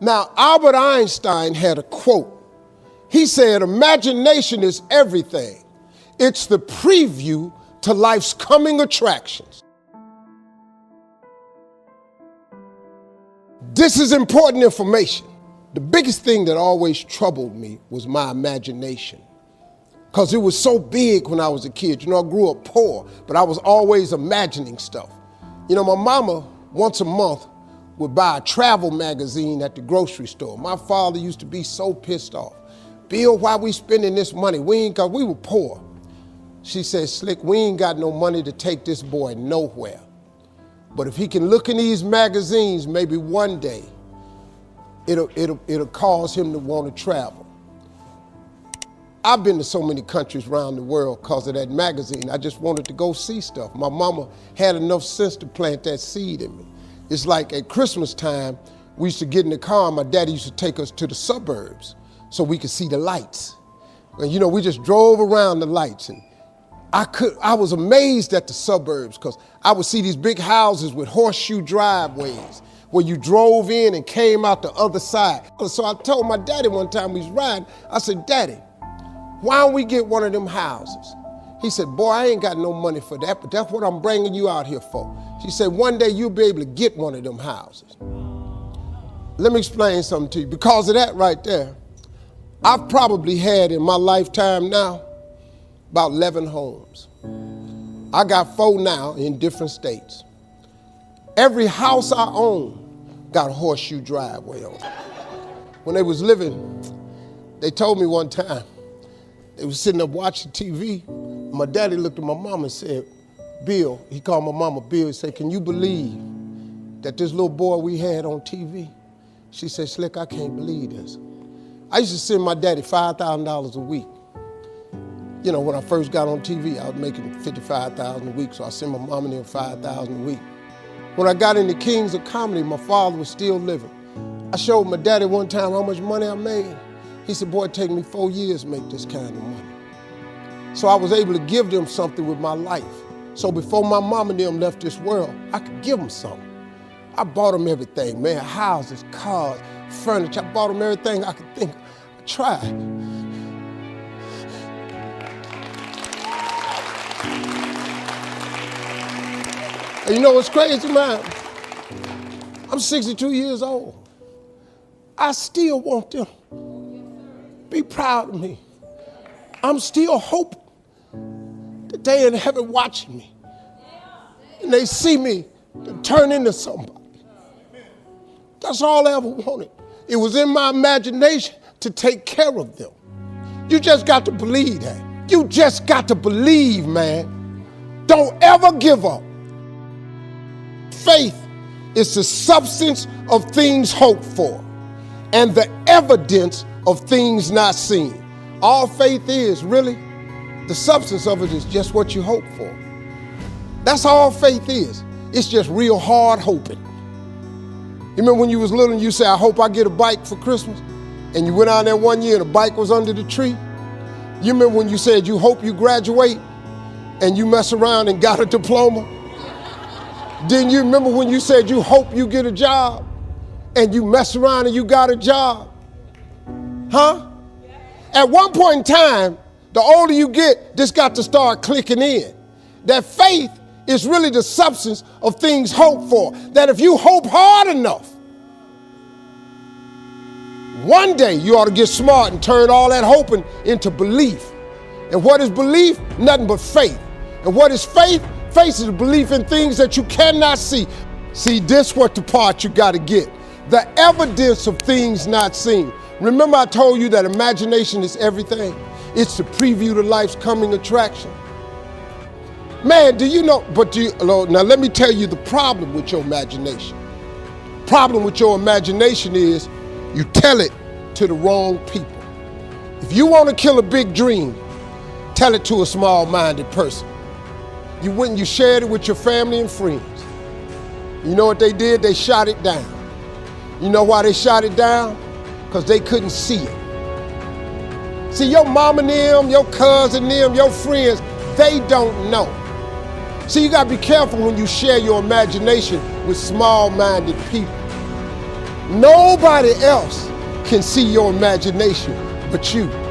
Now, Albert Einstein had a quote. He said, imagination is everything. It's the preview to life's coming attractions. This is important information. The biggest thing that always troubled me was my imagination, because it was so big when I was a kid. You know, I grew up poor, but I was always imagining stuff. You know, my mama, once a month, would buy a travel magazine at the grocery store. My father used to be so pissed off. Bill, why we spending this money? Cause we were poor. She said, Slick, we ain't got no money to take this boy nowhere. But if he can look in these magazines, maybe one day, it'll cause him to want to travel. I've been to so many countries around the world because of that magazine. I just wanted to go see stuff. My mama had enough sense to plant that seed in me. It's like at Christmas time, we used to get in the car and my daddy used to take us to the suburbs so we could see the lights. And you know, we just drove around the lights, and I was amazed at the suburbs because I would see these big houses with horseshoe driveways where you drove in and came out the other side. So I told my daddy one time we was riding, I said, Daddy, why don't we get one of them houses? He said, boy, I ain't got no money for that, but that's what I'm bringing you out here for. She said, one day you'll be able to get one of them houses. Let me explain something to you. Because of that right there, I've probably had in my lifetime now about 11 homes. I got 4 now in different states. Every house I own got a horseshoe driveway on it. When they was living, they told me one time, they was sitting up watching TV. My daddy looked at my mama and said, Bill, he called my mama Bill, he said, can you believe that this little boy we had on TV? She said, Slick, I can't believe this. I used to send my daddy $5,000 a week. You know, when I first got on TV, I was making $55,000 a week, so I sent my mom and them $5,000 a week. When I got into Kings of Comedy, my father was still living. I showed my daddy one time how much money I made. He said, boy, it take me 4 years to make this kind of money. So I was able to give them something with my life. So before my mom and them left this world, I could give them something. I bought them everything, man, houses, cars, furniture. I bought them everything I could think of. I tried. And you know what's crazy, man? I'm 62 years old. I still want them. Be proud of me. I'm still hoping that they in heaven watching me and they see me turn into somebody. That's all I ever wanted. It was in my imagination to take care of them. You just got to believe that. You just got to believe, man. Don't ever give up. Faith is the substance of things hoped for and the evidence of things not seen. All faith is, really, the substance of it is just what you hope for. That's all faith is. It's just real hard hoping. You remember when you was little and you said, I hope I get a bike for Christmas? And you went out there one year and the bike was under the tree? You remember when you said you hope you graduate and you mess around and got a diploma? Didn't you remember when you said you hope you get a job and you mess around and you got a job? Huh? At one point in time, the older you get, this got to start clicking in. That faith is really the substance of things hoped for. That if you hope hard enough, one day you ought to get smart and turn all that hoping into belief. And what is belief? Nothing but faith. And what is faith? Faith is a belief in things that you cannot see. See, this what the part you got to get. The evidence of things not seen. Remember I told you that imagination is everything? It's the preview to life's coming attraction. Man, do you know, now let me tell you the problem with your imagination. Problem with your imagination is you tell it to the wrong people. If you want to kill a big dream, tell it to a small-minded person. You went and you shared it with your family and friends. You know what they did? They shot it down. You know why they shot it down? Because they couldn't see it. See, your mom and them, your cousin them, your friends, they don't know. See, you gotta be careful when you share your imagination with small-minded people. Nobody else can see your imagination but you.